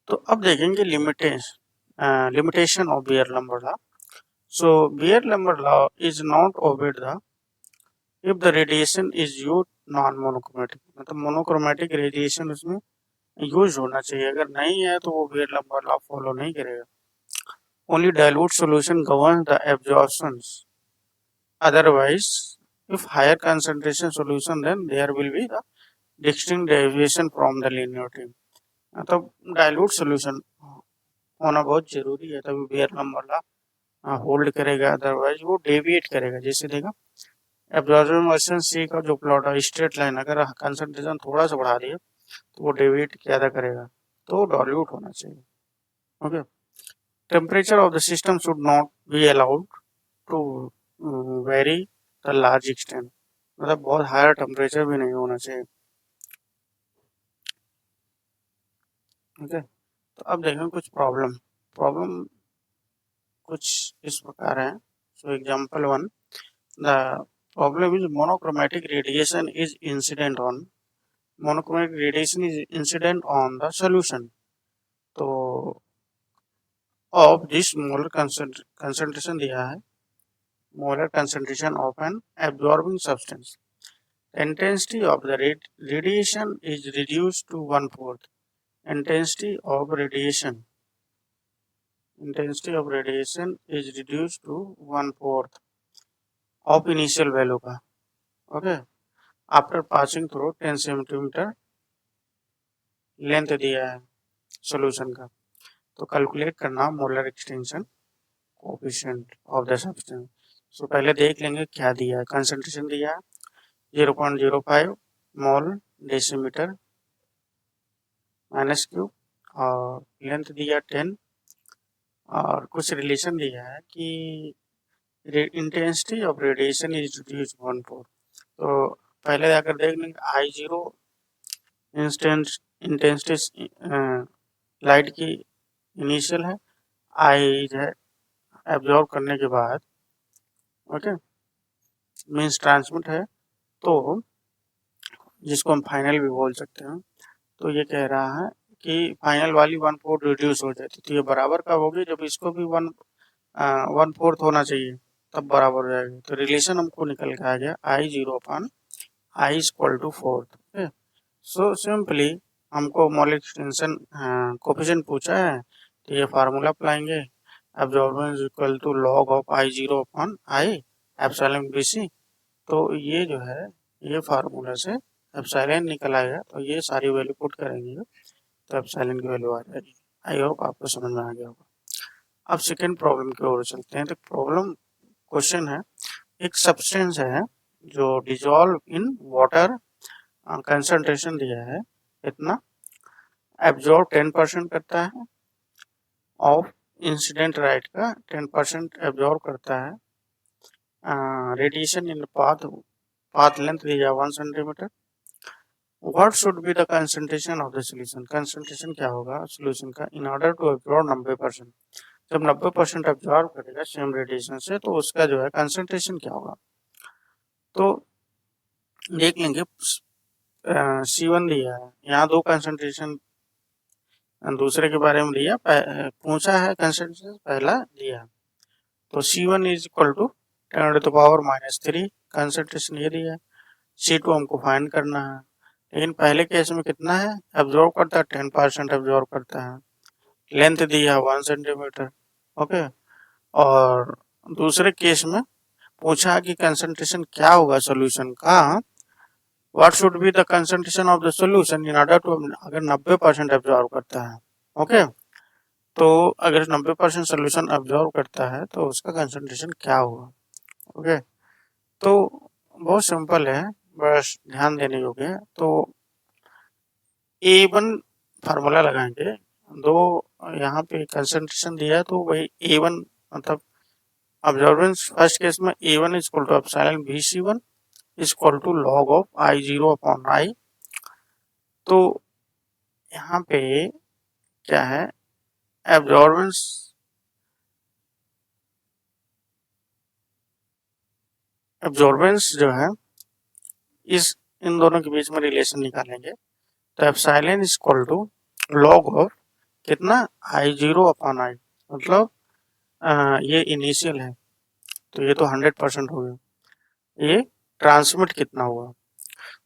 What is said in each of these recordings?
तो अब देखेंगे limitation of Beer-Lambert law. So Beer-Lambert law is not obeyed the if the radiation is use non monochromatic, मतलब monochromatic radiation उसमें use होना चाहिए, अगर नहीं है तो वो Beer-Lambert लॉ फॉलो नहीं करेगा। Only dilute solution govern the absorptions, otherwise if higher concentration solution then there will be the distinct deviation from the linearity, मतलब डाइल्यूट सोल्यूशन होना बहुत जरूरी है, तभी Beer-Lambert लॉ होल्ड करेगा, अदरवाइज वो डेविएट करेगा। जैसे देखा एब्जॉर्प्शन वर्सेस सी का जो प्लॉट है, स्ट्रेट लाइन, अगर कंसंट्रेशन थोड़ा सा बढ़ा दिए तो वो डेविएट ज्यादा करेगा, तो डाइल्यूट होना चाहिए। Okay, temperature of the system should not be allowed to vary the large extent, मतलब बहुत हायर टेम्परेचर भी नहीं होना चाहिए। ओके, तो अब देखें कुछ प्रॉब्लम कुछ इस प्रकार है। So example 1, the problem is monochromatic radiation is incident on the solution. तो ऑफ दिस मोलर कंसंट्रेशन दिया है, molar concentration of an absorbing substance, intensity of the radiation is reduced to 1/4. Intensity of radiation is reduced to 1/4 of initial value का। Okay, after passing through 10 centimetre length दिया है solution का, तो calculate करना molar extinction coefficient of the substance. So पहले देख लेंगे क्या दिया है। कंसंट्रेशन दिया है 0.05 मोल डेसीमीटर माइनस क्यूब, और लेंथ दिया 10, और कुछ रिलेशन दिया है कि intensity of radiation is reduce 1/4। तो पहले जाकर देख लेंगे I0 इंटेंसिटी लाइट की इनिशियल है, आई है एब्जॉर्ब करने के बाद, ओके मीन्स ट्रांसमिट है, तो जिसको हम फाइनल भी बोल सकते हैं। तो ये कह रहा है कि फाइनल वाली 1/4 रिड्यूस हो जाती, तो ये बराबर कब होगी, जब इसको भी 1/4 होना चाहिए, तब बराबर हो जाएगी। तो रिलेशन हमको निकल के आ गया I0/I=4। सो सिंपली हमको मोलर एक्सटेंशन कोएफिशिएंट पूछा है, तो ये फार्मूला अप्लाएंगे, absorbance equal to log of I0/I epsilon BC। तो ये जो है ये फार्मूला से एप्सिलॉन निकल आएगा, तो ये सारी वैल्यू पुट करेंगे तो एप्सिलॉन की वैल्यू आ जाएगी। आई होप आपको समझ में आ गया होगा। अब सेकेंड प्रॉब्लम की ओर चलते हैं। तो प्रॉब्लम क्वेश्चन है, एक सब्सटेंस है जो डिजॉल्व इन वाटर, कंसंट्रेशन दिया है इतना, एब्जॉर्ब 10% करता है, ऑफ इंसिडेंट लाइट का 10% एब्जॉर्ब करता है, रेडिएशन इन पाथ लेंथ दिया 1 centimetre. What should be the concentration of the solution, concentration क्या होगा सॉल्यूशन का इन ऑर्डर टू एब्जॉर्ब 90%, जब 90% एब्जॉर्ब करेगा सेम रेडिएशन से, तो उसका जो है कंसंट्रेशन क्या होगा। तो देख लेंगे C1 दिया है, यहाँ दो कंसंट्रेशन दूसरे के बारे में दिया, पूछा है कंसंट्रेशन पहला दिया, तो C1 is equal to 10⁻³ concentration ये दिया है। C2 हमको फाइंड करना है, लेकिन पहले केस में कितना है, एब्जॉर्ब करता है 10% एब्जॉर्ब करता है, लेंथ दिया 1 सेंटीमीटर। ओके, और दूसरे केस में पूछा कि कंसंट्रेशन क्या होगा सॉल्यूशन का, what should be the concentration of the solution in order to, अगर 90% एब्जॉर्ब करता है, ओके तो अगर 90% सॉल्यूशन एब्जॉर्ब करता है तो उसका कंसंट्रेशन क्या होगा। ओके, तो बहुत सिंपल है, बस ध्यान देने योग्य है। तो A1 फार्मूला लगाएंगे, दो यहाँ पे कंसंट्रेशन दिया है तो वही A1, मतलब ऑब्जर्वेंस फर्स्ट केस में A1 is equal to epsilon BC1 is equal to log of I0/I। तो यहाँ पे क्या है, एब्जॉर्बेंस जो है इन दोनों के बीच में रिलेशन निकालेंगे, तो epsilon is equal to log of कितना I0/I, मतलब ये इनिशियल है तो ये तो 100% हो गया। ये ट्रांसमिट कितना हुआ,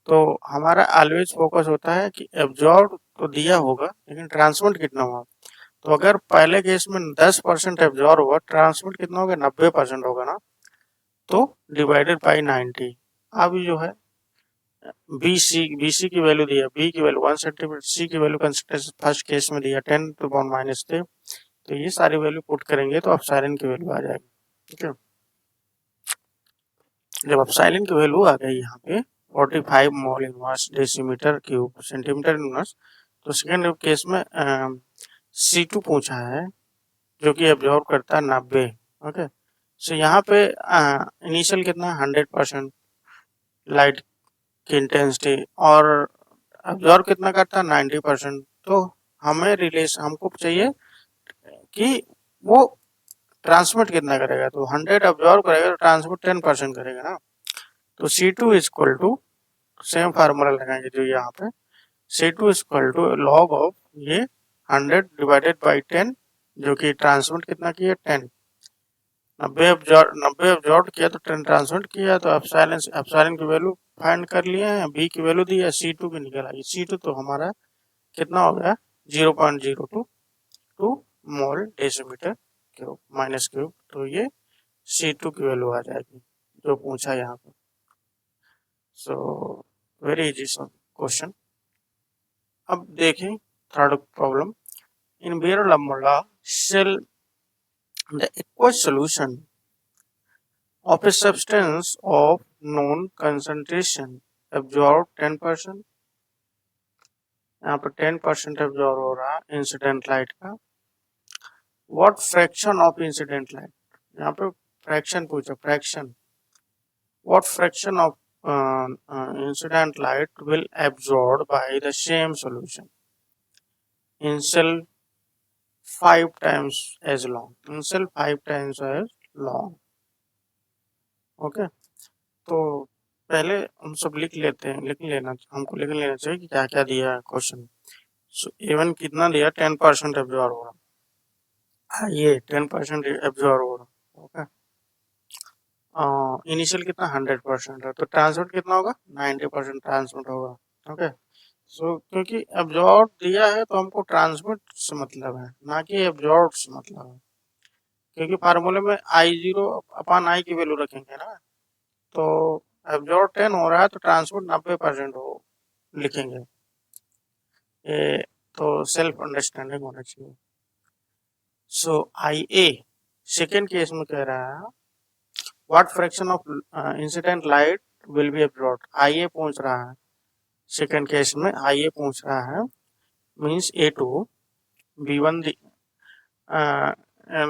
तो हमारा ऑलवेज फोकस होता है कि एब्जॉर्ब तो दिया होगा लेकिन ट्रांसमिट कितना हुआ। तो अगर पहले केस में 10% एब्जॉर्ब हुआ, ट्रांसमिट कितना होगा, 90% होगा ना, तो डिवाइडेड बाई 90। अब जो है BC की वैल्यू दिया, B की वैल्यू 1 सेंटीमीटर, C की वैल्यू कंसिडर फर्स्ट केस में दिया 10⁻³ तो ये सारी वैल्यू पुट करेंगे तो एप्सिलॉन की वैल्यू आ जाएगी। ठीक है, जब एप्सिलॉन की वैल्यू आ गई यहाँ पे 45 mole inverse decimetre cube centimetre inverse, तो सेकेंड केस में C2 पूछा है जो कि एब्जॉर्ब करता है 90। ओके, सो यहाँ पे इनिशियल कितना 100% लाइट की इंटेंसिटी और एब्जॉर्ब कितना करता है 90%। तो हमें रिलेशन हमको चाहिए कि वो ट्रांसमिट कितना करेगा, तो 100 एब्जॉर्ब करेगा तो ट्रांसमिट 10% करेगा ना। तो C2 equal to same formula लगाएंगे जो यहाँ पे, C2 equal to log of ये 100 डिवाइडेड बाई 10 जो कि ट्रांसमिट कितना किया 10, 90 एब्जॉर्ब किया तो 10 ट्रांसमिट किया, तो एप्सिलॉन की वैल्यू फाइंड कर लिए हैं, B की वैल्यू दी है, C2 की निकल आई। C2 तो हमारा कितना हो गया 0.022 मोल डेसीमीटर क्यूब माइनस क्यूब, तो ये C2 की वैल्यू आ जाएगी जो पूछा यहाँ पे। So very easy question. अब देखें third problem. In Beer-Lamella cell, the aqueous solution of a substance of known concentration absorb 10%, यहाँ पर 10% एब्जॉर्ब हो रहा है इंसिडेंट लाइट का। What fraction of incident light, यहाँ पे फ्रैक्शन पूछा, fraction what fraction of incident light will absorb by the same solution in cell 5 times as long, in cell 5 times as long। Okay, तो पहले हम सब लिख लेते हैं, हमको लिख लेना चाहिए कि क्या क्या दिया है क्वेश्चन। सो A1 कितना दिया 10% एब्जॉर्ब हो रहा, ये 10% एब्जॉर्ब हो रहा। ओके, इनिशियल कितना 100% है, तो ट्रांसमिट कितना होगा 90% ट्रांसमिट होगा। ओके, सो क्योंकि एब्जॉर्ब दिया है तो हमको ट्रांसमिट से मतलब है ना कि एब्जॉर्ब से मतलब है, क्योंकि फार्मूले में I0/I की वैल्यू रखेंगे ना, तो एब्जॉर्ब 10 हो रहा है तो ट्रांसमिट 90% हो लिखेंगे। ये तो सेल्फ अंडरस्टैंडिंग होना चाहिए। सो IA सेकेंड केस में कह रहा है what fraction of incident light will be absorb, IA पूछ रहा है सेकेंड केस में, IA पूछ रहा है मीन्स A2 B1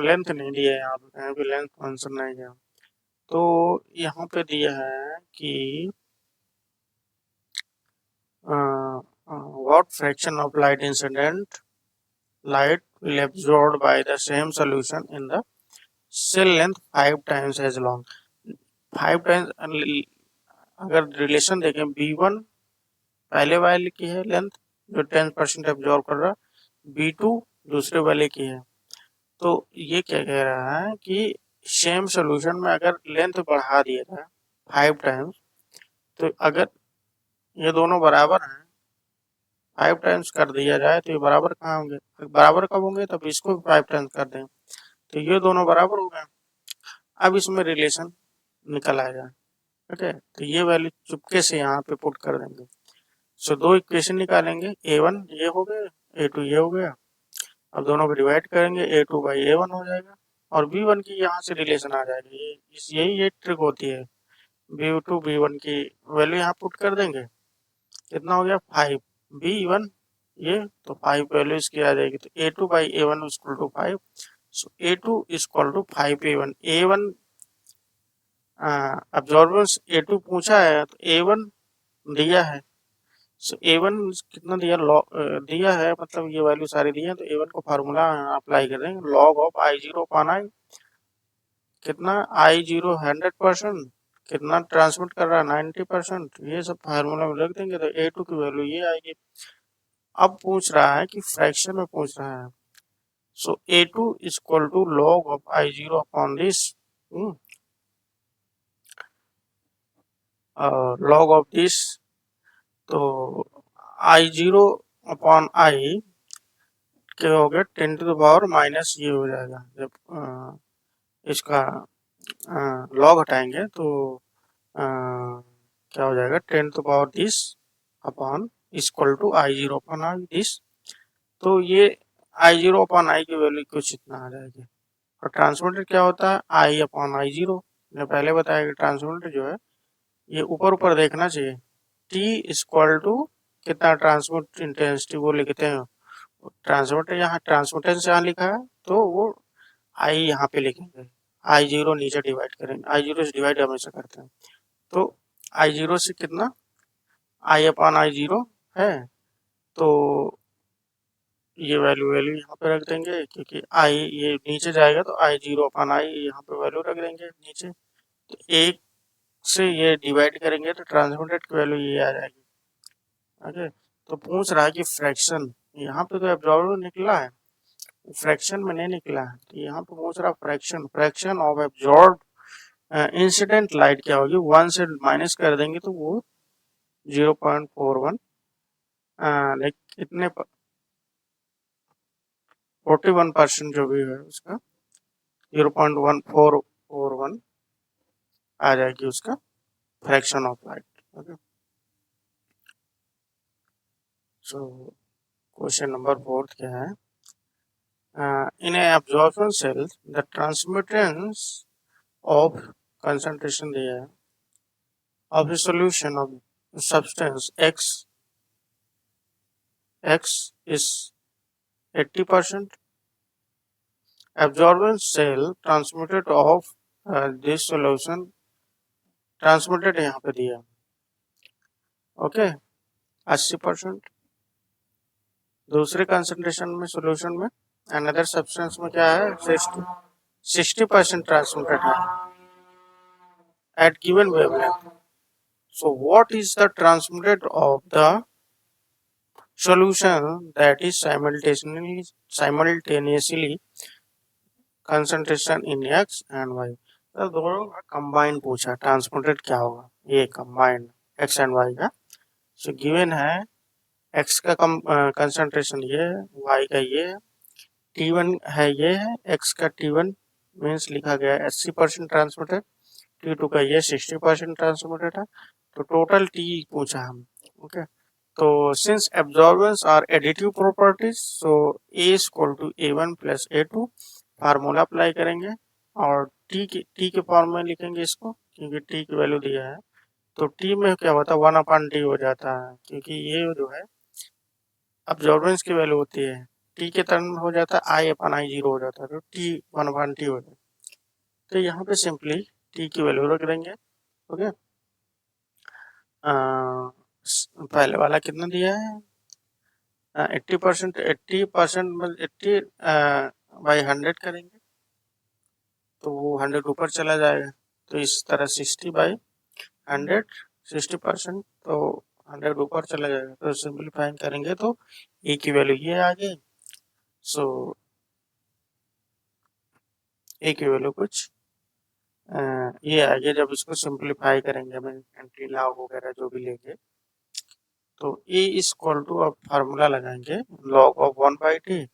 लेंथ नहीं दिया है यहाँ पे, कहीं भी लेंथ आंसर नहीं गया, तो यहाँ पे दिया है कि what fraction of light incident light will absorbed by the same solution in the cell length 5 times as long। 5 times अगर रिलेशन देखें B1 पहले वाले की है लेंथ जो 10% एब्जॉर्ब कर रहा, B2 दूसरे वाले की है, तो ये क्या कह रहा है कि सेम सोल्यूशन में अगर लेंथ बढ़ा दिया जाए 5 टाइम्स, तो अगर ये दोनों बराबर हैं 5 टाइम्स कर दिया जाए तो ये बराबर कहाँ होंगे, बराबर कब होंगे, तब इसको भी 5 टाइम्स कर दें तो ये दोनों बराबर हो गए। अब इसमें रिलेशन निकल आएगा। ओके, तो ये वैल्यू चुपके से यहाँ पे पुट कर देंगे। सो दो इक्वेशन निकालेंगे, A1 ये हो गया, A2 ये हो गया। अब दोनों को डिवाइड करेंगे, A2/A1 हो जाएगा और B1 की यहाँ से रिलेशन आ जाएगी। यही ये ट्रिक होती है। B2 B1 की वैल्यू यहाँ पुट कर देंगे, कितना हो गया 5, B1 ये तो 5 वैल्यू इसकी आ जाएगी, तो A2/A1 equal to 5। So A2 equal to 5A1। A1 absorbance A2 पूछा है तो A1 दिया है, सो A1 कितना दिया दिया है, मतलब ये वैल्यू सारी दी है, तो A1 को फार्मूला अप्लाई कर देंगे, लॉग ऑफ I0/I, कितना I0 100%, कितना ट्रांसमिट कर रहा है 90%, ये सब फार्मूला में रख देंगे तो A2 की वैल्यू ये आएगी। अब पूछ रहा है कि फ्रैक्शन में पूछ रहा है, So A2 is equal to log of I0 upon this, log of this, तो I0 अपॉन I क्या हो गया 10 टू द पावर माइनस ये हो जाएगा जब इसका लॉग हटाएंगे तो क्या हो जाएगा 10 to power this upon equal to I0 upon I this. तो ये I0 अपॉन आई की वैल्यू कुछ इतना आ जाएगी। और ट्रांसमिटर क्या होता है I अपॉन I0। मैंने पहले बताया कि ट्रांसमिटर जो है ये ऊपर ऊपर देखना चाहिए। T इक्वल टू कितना ट्रांसमिट इंटेंसिटी वो लिखते हैं, ट्रांसमिटर यहाँ ट्रांसमिटेंस यहाँ लिखा है तो वो I यहाँ पे लिखेंगे, I0 नीचे डिवाइड करेंगे, I0 से डिवाइड हमेशा करते हैं। तो I0 से कितना I अपॉन I0 है, तो ये वैल्यू यहाँ पे रख देंगे क्योंकि I ये नीचे जाएगा तो I0 अपॉन I यहाँ पे वैल्यू रख देंगे नीचे। तो एक से ये डिवाइड करेंगे तो ट्रांसमिटेड की वैल्यू ये आ जाएगी। ओके, तो पूछ रहा है कि फ्रैक्शन, यहाँ पे तो एब्जॉर्बर निकला है, फ्रैक्शन में नहीं निकला है, तो यहाँ पे पूछ रहा fraction, fraction of absorb incident light क्या होगी, 1 से माइनस कर देंगे तो वो 0.41 लाइक इतने 41% जो भी है उसका 0.1441 आ जाएगी उसका fraction of light. Okay, so question number 4 क्या है, in a absorption cell the transmittance of concentration दिया है of a solution of substance x is 80%, absorbance cell transmitted of this solution transmitted यहाँ पे दिया, ओके 80%। दूसरे कंसंट्रेशन में solution में अनदर सब्सटेंस में क्या है 60% ट्रांसमिटेड है at given wavelength। So what is the transmitted of the solution that is simultaneously concentration in x and y। तो दोनों का कंबाइन पूछा, ट्रांसमिटेड क्या होगा, ये कंबाइंड x एंड y का। सो गिवन है x का कंसंट्रेशन ये है, y का ये है, T1 है ये है, x का T1 मीन्स लिखा गया है 80% ट्रांसमिटेड, T2 का ये 60% ट्रांसमिटेड है, तो टोटल T पूछा हम। ओके, तो since absorbance are additive properties so A is equal to A1 plus A2 formula apply करेंगे और टी के फॉर्म में लिखेंगे इसको क्योंकि टी की वैल्यू दिया है, तो टी में क्या होता है 1/t हो जाता है क्योंकि ये जो है अब्जॉर्बेंस की वैल्यू होती है, टी के टर्म में हो जाता है I/I0 हो जाता है, तो टी 1/t हो जाता है। तो यहाँ पे सिंपली टी की वैल्यू रख देंगे। ओके, पहले वाला कितना दिया है 80%, 80/100 करेंगे तो वो 100 ऊपर चला जाएगा, तो इस तरह 60/100 60%, तो 100 ऊपर चला जाएगा, तो सिंपलीफाइंग करेंगे तो ए की वैल्यू ये आ गई। सो ए की वैल्यू कुछ ये आ गया, जब इसको सिंपलीफाई करेंगे हमें एंट्री लॉग वगैरह जो भी लेंगे, तो ए इज इक्वल टू अब फार्मूला लगाएंगे लॉग ऑफ 1/t।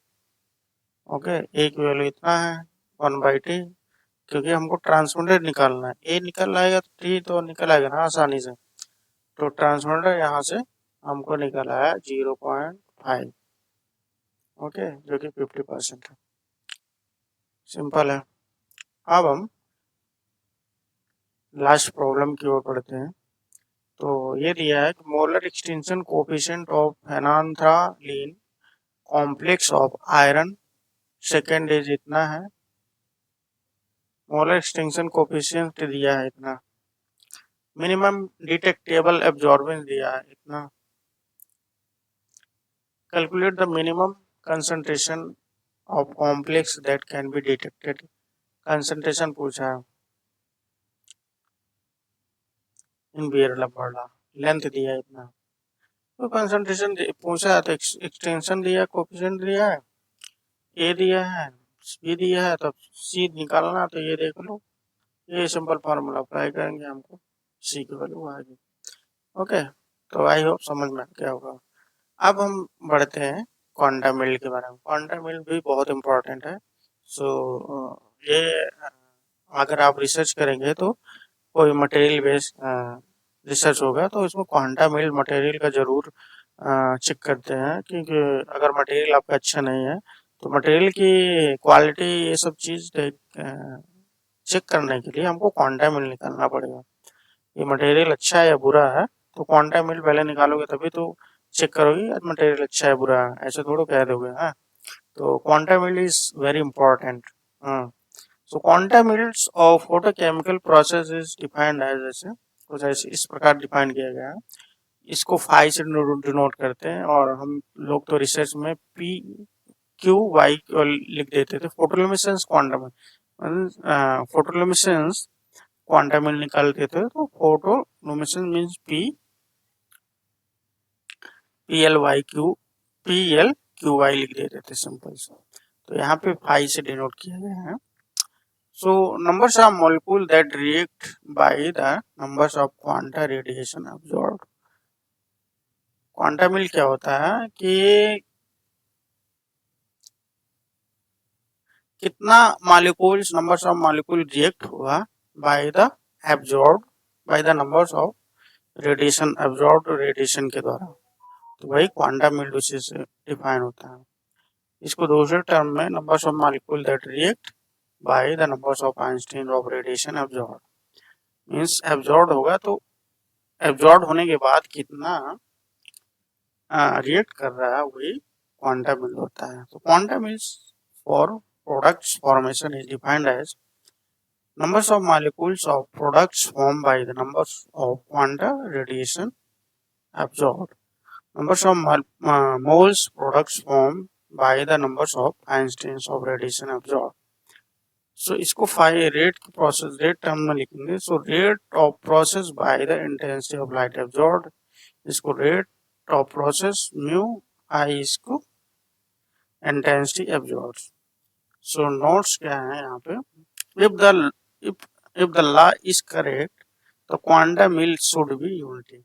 ओके, ए की वैल्यू इतना है 1/t, क्योंकि हमको ट्रांसमिटेड निकालना है, ए निकल आएगा तो टी तो निकल आएगा ना आसानी से, तो ट्रांसमिटेड यहाँ से हमको निकल आया 0.5। ओके, जो कि 50% है, सिंपल है। अब हम लास्ट प्रॉब्लम की ओर बढ़ते हैं। तो ये दिया है molar extension coefficient of phenolphthalein complex of iron second is इतना है, मोलर एक्सटेंशन कोफिशिएंट दिया है इतना, मिनिमम डिटेक्टेबल एब्जॉर्बेंस दिया है इतना, calculate the minimum concentration of complex that can be detected, concentration पूछा है इन बियर लंबड़ा, लेंथ दिया है इतना, तो कंसंट्रेशन पूछा है तो एक्सटेंशन दिया है कोफिशिएंट दिया है, ए दिया है, बी दिया है, तो सी निकालना, तो ये देख लो, ये सिंपल फार्मूला अप्लाई करेंगे, हमको सी की वैल्यू आएगी। ओके, तो आई होप समझ में आ गया होगा। अब हम बढ़ते हैं क्वांटम मील के बारे में। क्वांटम मील भी बहुत इम्पोर्टेंट है। सो ये अगर आप रिसर्च करेंगे तो कोई मटेरियल बेस्ड रिसर्च होगा तो इसमें क्वांटम मील मटेरियल का जरूर चेक करते हैं, क्योंकि अगर मटेरियल आपका अच्छा नहीं है तो मटेरियल की क्वालिटी ये सब चीज़ चेक करने के लिए हमको क्वांटम मील निकालना पड़ेगा। ये मटेरियल अच्छा है या बुरा है, तो क्वांटम मील पहले निकालोगे तभी तो चेक करोगे मटेरियल अच्छा है बुरा है, ऐसे थोड़ा कह दोगे। हाँ, तो quantum meal is very important. So quantum meals of photochemical process is defined as, ऐसे कुछ ऐसे इस प्रकार डिफाइन किया गया है। इसको फाई से डिनोट करते हैं, और हम लोग तो रिसर्च में पी क्यू वाई लिख देते थे। फोटोल्यूमिनेसेंस क्वांटम, फोटोल्यूमिनेसेंस क्वांटम मील निकालते थे, तो photoluminescence means P L Q Y लिख देते थे सिंपल से। तो यहाँ पे फाई से डिनोट किया गया है। So numbers of molecule that react by the numbers of quanta radiation absorbed. Quanta मील क्या होता है कि कितना molecules, numbers of molecule react हुआ by the absorb, by the numbers of radiation absorb radiation के द्वारा, तो वही क्वांटा मील उसी से डिफाइन होता है। इसको दूसरे टर्म में numbers of molecule that react bye the numbers of Einstein of radiation absorb, means absorb होगा तो एब्जॉर्ब होने के बाद कितना रिएक्ट कर रहा है वही क्वांटम मील होता है। तो quantum meals for products formation is defined as numbers of molecules of products formed by the numbers of quanta radiation absorbed. Numbers of moles products formed by the numbers of Einsteins of radiation absorbed. So इसको rate की process rate term में लिखेंगे। So rate of process by the intensity of light absorbed, इसको rate of process mu आई, इसको intensity absorbed. So notes क्या है यहाँ पे, if the law is correct तो quantum meal should be unity,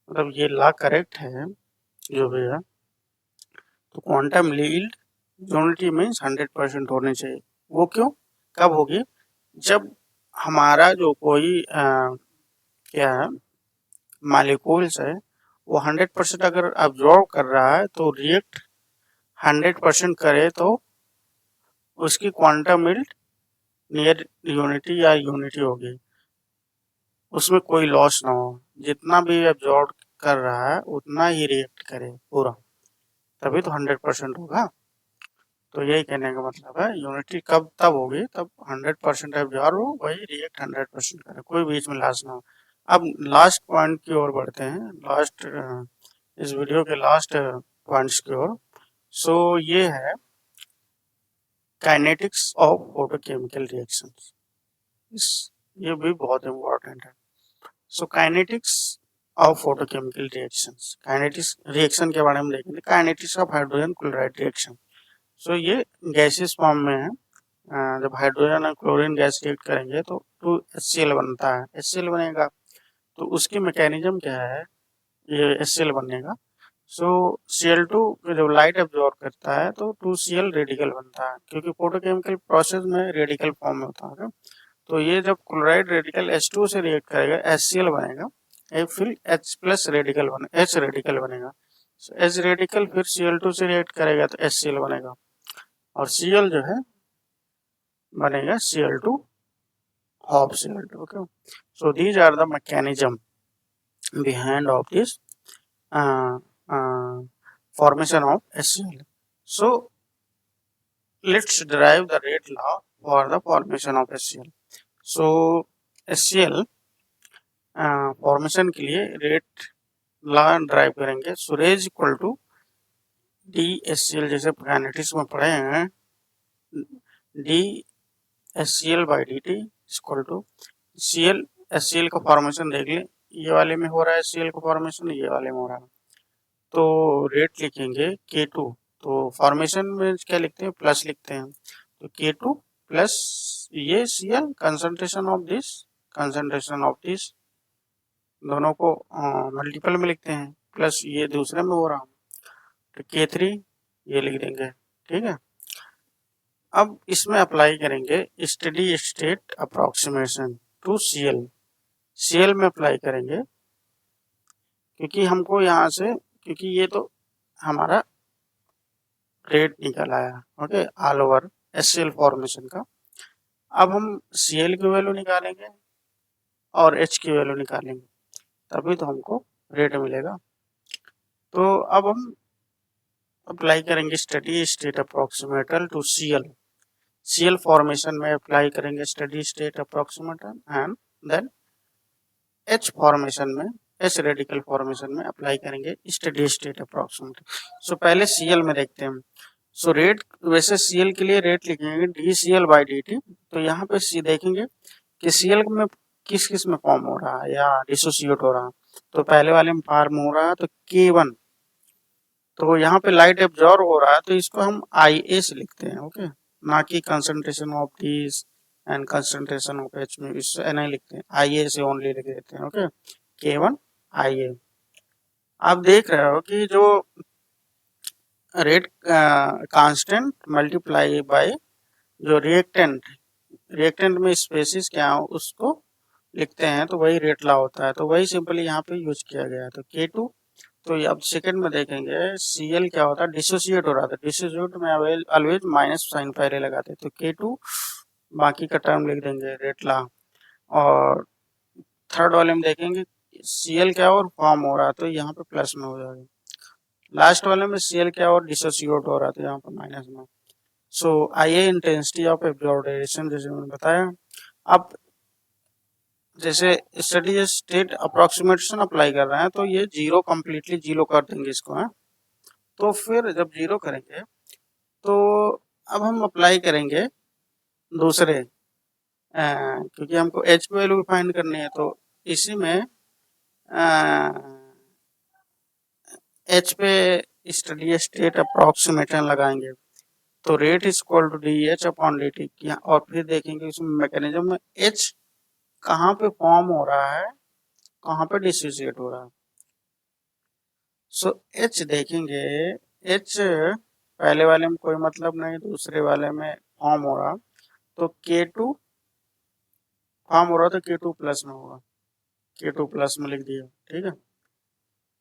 मतलब ये लॉ करेक्ट है जो भी है, तो क्वांटम मील यूनिटी मीन्स 100% होनी चाहिए। वो क्यों, कब होगी, जब हमारा जो कोई क्या है मॉलिक्यूल्स है वो 100% अगर अब्जॉर्ब कर रहा है तो रिएक्ट 100% करे तो उसकी क्वांटम मील नियर यूनिटी या यूनिटी होगी, उसमें कोई लॉस ना हो, जितना भी एब्जॉर्ब कर रहा है उतना ही रिएक्ट करे पूरा, तभी तो 100% होगा। तो यही कहने का मतलब है यूनिटी कब तब होगी, तब 100% एब्जॉर्ब हो, वही रिएक्ट 100% करे, कोई बीच में लॉस ना हो। अब लास्ट पॉइंट की ओर बढ़ते हैं, लास्ट इस वीडियो के लास्ट पॉइंट्स की ओर। सो ये है काइनेटिक्स ऑफ फोटोकेमिकल रिएक्शंस, ये भी बहुत इम्पोर्टेंट है। So kinetics of photochemical reactions, kinetics reaction के बारे में देखेंगे। Kinetics of hydrogen chloride reaction, so ये गैसेस फॉर्म में है। जब हाइड्रोजन और क्लोरीन गैस रिएक्ट करेंगे तो 2HCl बनता है, HCl बनेगा, तो उसकी मैकेनिज्म क्या है, ये HCl बनेगा। सो Cl2 जब लाइट एब्जॉर्ब करता है तो 2Cl रेडिकल बनता है, क्योंकि फोटोकेमिकल प्रोसेस में रेडिकल फॉर्म में होता है। तो ये जब क्लोराइड रेडिकल H2 से रिएक्ट करेगा HCl बनेगा, फिर H प्लस रेडिकल बनेगा, H रेडिकल बनेगा, H रेडिकल फिर Cl2 से रिएक्ट करेगा तो HCl बनेगा, और Cl जो है बनेगा Cl2 half Cl2। Okay, so these are the mechanism behind of this formation of HCl. So let's derive the rate law for the formation of HCl. So HCl formation के लिए rate law derive करेंगे। So rate equal to DHCl, जैसे kinetics में पढ़े हैं, DHCl by dt equal to Cl। HCl का फॉर्मेशन देख ले, ये वाले में हो रहा है HCl का फॉर्मेशन, ये वाले में हो रहा है, तो रेट लिखेंगे K2, तो फॉर्मेशन में क्या लिखते हैं, प्लस लिखते हैं। तो K2 प्लस ये Cl कंसंट्रेशन ऑफ दिस दोनों को मल्टीपल में लिखते हैं, प्लस ये दूसरे में हो रहा, तो K3 ये लिख देंगे। ठीक है, अब इसमें अप्लाई करेंगे steady state approximation to Cl में अप्लाई करेंगे, क्योंकि हमको यहाँ से, क्योंकि ये तो हमारा रेट निकल आया, okay, all over HCl formation का। अब हम Cl की वैल्यू निकालेंगे और H की वैल्यू निकालेंगे, तभी तो हमको रेट मिलेगा। तो अब हम अप्लाई करेंगे steady state approximation to Cl formation में अप्लाई करेंगे steady state approximation, and then H formation में, H रेडिकल फॉर्मेशन में अप्लाई करेंगे स्टेडी स्टेट अप्रोक्सीमेटल। सो पहले Cl में देखते हैं। सो रेट, वैसे Cl के लिए रेट लिखेंगे dCl/dt। तो यहाँ पे सी देखेंगे कि Cl में किस किस में फॉर्म हो रहा है या डिसोसिएट हो रहा है। तो पहले वाले में फॉर्म हो रहा है तो K1, तो यहाँ पे लाइट एब्जॉर्ब हो रहा है, तो इसको हम IA से लिखते हैं, ओके, ना कि concentration of this and concentration of H में इससे नहीं लिखते हैं, IA से ओनली लिख देते हैं, ओके, K1 IA। आप देख रहे हो कि जो रेट कांस्टेंट मल्टीप्लाई बाय जो रिएक्टेंट में स्पेसिस क्या हो उसको लिखते हैं, तो वही रेट ला होता है। तो वही सिंपली यहाँ पे यूज किया गया है। तो K2, तो अब सेकंड में देखेंगे Cl क्या होता है, डिसोसिएट हो रहा था, डिसोसिएट में ऑलवेज माइनस साइन पहले लगाते, तो K2 बाकी का टर्म लिख देंगे रेट ला। और थर्ड वाले में देखेंगे Cl क्या और फॉर्म हो रहा है, तो यहाँ पे प्लस में हो जाएगा। लास्ट वाले में Cl क्या और डिसोसिएट हो रहा था, यहाँ पर माइनस में। सो IA इंटेंसिटी ऑफ एब्जॉर्बेशन, जैसे मैंने बताया। अब जैसे स्टेडी स्टेट अप्रोक्सीमेशन अप्लाई कर रहे हैं, तो ये जीरो कंप्लीटली जीरो कर देंगे इसको, है। तो फिर जब जीरो करेंगे तो अब हम अप्लाई करेंगे दूसरे, क्योंकि हमको H की वैल्यू फाइंड करनी है, तो इसी में H पे स्टेडी स्टेट अप्रोक्सीमेशन लगाएंगे, तो rate is equal to DH/dt। और फिर देखेंगे इसमें मैकेनिज्म में H कहाँ पे फॉर्म हो रहा है, कहाँ पे डिसोसिएट हो रहा है। सो H देखेंगे, H पहले वाले में कोई मतलब नहीं, दूसरे वाले में फॉर्म हो रहा, तो K2 फॉर्म हो रहा तो K2 प्लस में होगा, K2 प्लस में लिख दिया, ठीक है।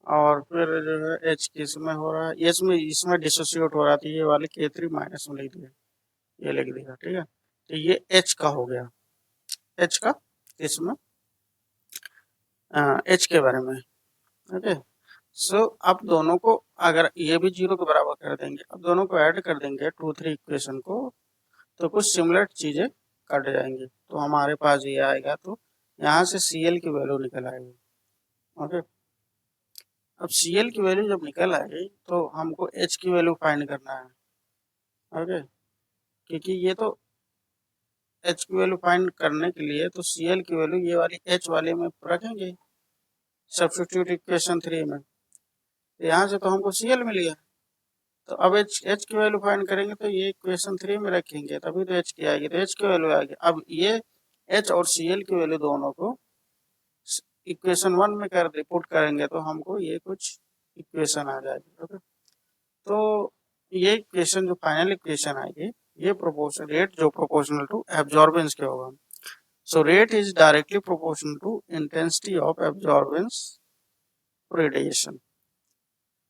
और फिर जो है H किस में हो रहा है, इसमें डिसोसिएट हो रहा था, ये वाले K3 माइनस में लिख दिया, ये लिख दिया, ठीक है। तो ये H का हो गया, H का इसमें H के बारे में, ओके। सो अब दोनों को अगर ये भी जीरो के बराबर कर देंगे, अब दोनों को ऐड कर देंगे 2-3 इक्वेशन को, तो कुछ सिमिलर चीजें कट जाएंगी, तो हमारे पास ये आएगा। तो यहाँ से Cl की वैल्यू निकल आएगी, ओके। अब Cl की वैल्यू जब निकल आएगी तो हमको H की वैल्यू फाइंड करना है, ओके, क्योंकि ये तो H की वैल्यू फाइंड करने के लिए तो Cl की वैल्यू ये वाली H वाले में रखेंगे, सब्स्टिट्यूट इक्वेशन 3 में, तो यहाँ से तो हमको Cl मिल गया। तो अब H की वैल्यू फाइंड करेंगे, तो ये इक्वेशन 3 में रखेंगे, तभी तो H की आएगी, तो H की वैल्यू आएगी। अब ये H और Cl की वैल्यू दोनों को इक्वेशन 1 में पुट करेंगे, तो हमको ये कुछ इक्वेशन आ जाएगी, ओके। तो ये इक्वेशन जो फाइनल इक्वेशन आएगी, ये प्रोपोर्शन रेट जो प्रोपोर्शनल टू एब्जॉर्बेंस के होगा। So rate is directly proportional to intensity of absorbance radiation.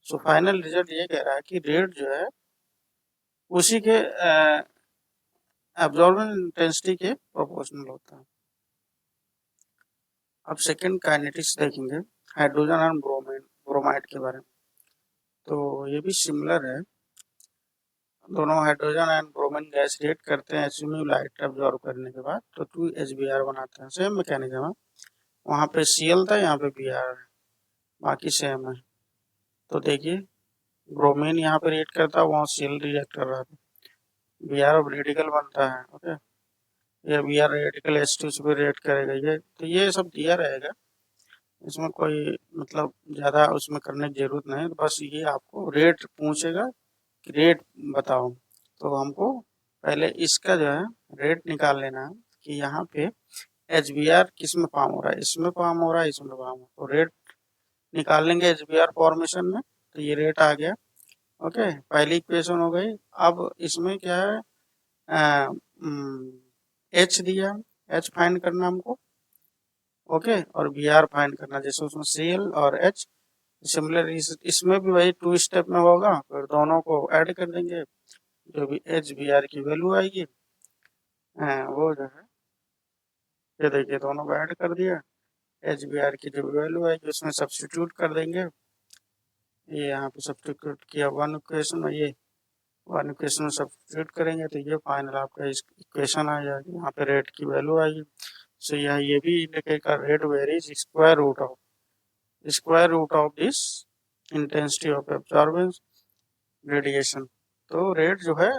So final result ये कह रहा है कि रेट जो है उसी के एब्जॉर्बेंस इंटेंसिटी के प्रोपोर्शनल होता है। अब सेकंड काइनेटिक्स देखेंगे हाइड्रोजन और ब्रोमाइड के बारे में, तो ये भी सिमिलर है। दोनों hydrogen and bromine gas react करते हैं HMU लाइट एब्जॉर्ब करने के बाद, तो 2HBr बनाते हैं, सेम मैकेनिज्म है। वहाँ पे Cl था, यहाँ पे Br है, बाकी सेम है। तो देखिए ब्रोमीन यहाँ पे रिएक्ट करता है, वहाँ Cl रिएक्ट कर रहा था, Br अब रेडिकल बनता है, ओके। ये Br रेडिकल H2 से भी रिएक्ट करेगा, ये तो ये सब दिया रहेगा, इसमें कोई मतलब ज़्यादा उसमें करने की जरूरत नहीं है, बस ये आपको रेट पूछेगा कि रेट बताओ, तो हमको पहले इसका जो है रेट निकाल लेना है कि यहाँ पे HBR किस में फॉर्म हो रहा है, इसमें फॉर्म हो रहा है, इसमें फॉर्म हो रहा है, तो रेट निकाल लेंगे HBR फॉर्मेशन में, तो ये रेट आ गया। ओके, पहली इक्वेशन हो गई। अब इसमें क्या है, H दिया, H फाइंड करना हमको। ओके, और BR फाइंड करना, जैसे उसमें CL और H सिमिलर, इसमें भी वही 2 स्टेप में होगा, फिर दोनों को ऐड कर देंगे, जो भी HBR की वैल्यू आएगी वो जो है, ये देखिए दोनों को ऐड कर दिया, HBR की जो वैल्यू आएगी उसमें सब्स्टिट्यूट कर देंगे। ये यहाँ पे सब्स्टिट्यूट किया वन इक्वेशन में, ये वन इक्वेशन में सब्स्टिट्यूट करेंगे तो ये फाइनल आपका इक्वेशन आ जाएगी, यहाँ पे रेट की वैल्यू आएगी। सो यहाँ ये भी इंडिकेट कर rate varies square root of this intensity of absorbance radiation. तो रेट जो है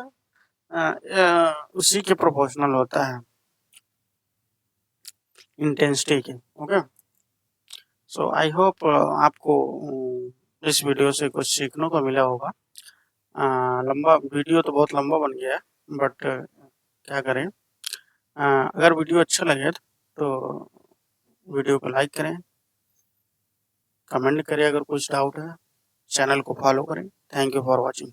उसी के प्रोपोर्शनल होता है इंटेंसिटी के। ओके, सो आई होप आपको इस वीडियो से कुछ सीखने को मिला होगा। लंबा वीडियो तो बहुत लंबा बन गया है, बट क्या करें, अगर वीडियो अच्छा लगे तो वीडियो को लाइक करें, कमेंट करें, अगर कुछ डाउट है चैनल को फॉलो करें। Thank you for watching.